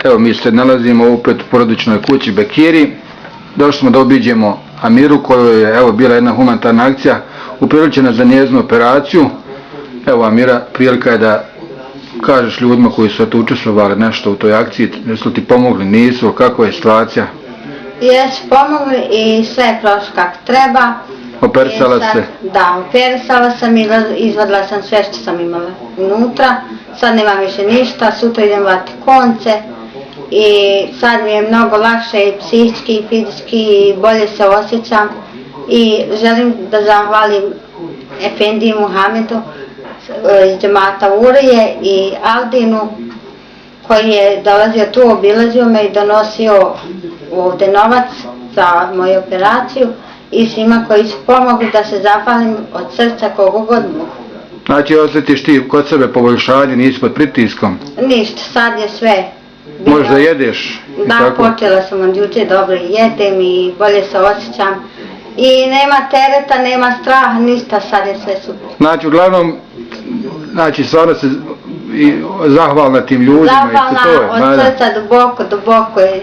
Evo mi se nalazimo opet u porodičnoj kući Bekiri. Došli smo da obiđemo Amiru kojoj je evo bila jedna humanitarna akcija upriličena za njezinu operaciju. Evo Amira, prilika je da kažeš ljudima koji su učestvovali nešto u toj akciji, jesu ti pomogli, nisu, kakva je situacija? Jesu pomogli i sve je prošlo kako treba. Operisala se? Da, operisala sam i izvadila sam sve što sam imala unutra. Sad nemam više ništa, sutra idem vati konce i sad mi je mnogo lakše i psihički i fizički i bolje se osjećam. I želim da zahvalim Efendiji Muhamedu iz džemata Urije i Aldinu koji je dolazio tu, obilazio me i donosio ovdje novac za moju operaciju i svima koji su pomogli da se zahvalim od srca kogo god mogu. Znači osjetiš ti kod sebe poboljšanje, nisi pod pritiskom? Ništa, sad je sve bilo. Možda jedeš? Da, počela sam od juče, dobro jedem i bolje se osjećam. I nema tereta, nema straha, ništa, sad je sve super. Znači, uglavnom, stvarno se zahvalna tim ljudima. Zahvalna od srca duboko i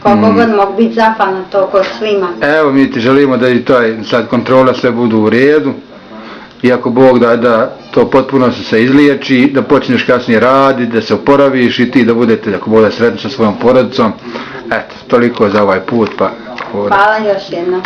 koliko god mogu biti zahvalna toliko svima. Evo, mi ti želimo da i sad kontrola sve budu u redu. I ako Bog da to potpuno se izliječi, da počneš kasnije raditi, da se oporaviš i ti da budete, ako bude sretni sa svojom porodicom. Eto, toliko za ovaj put. Hvala još jednom.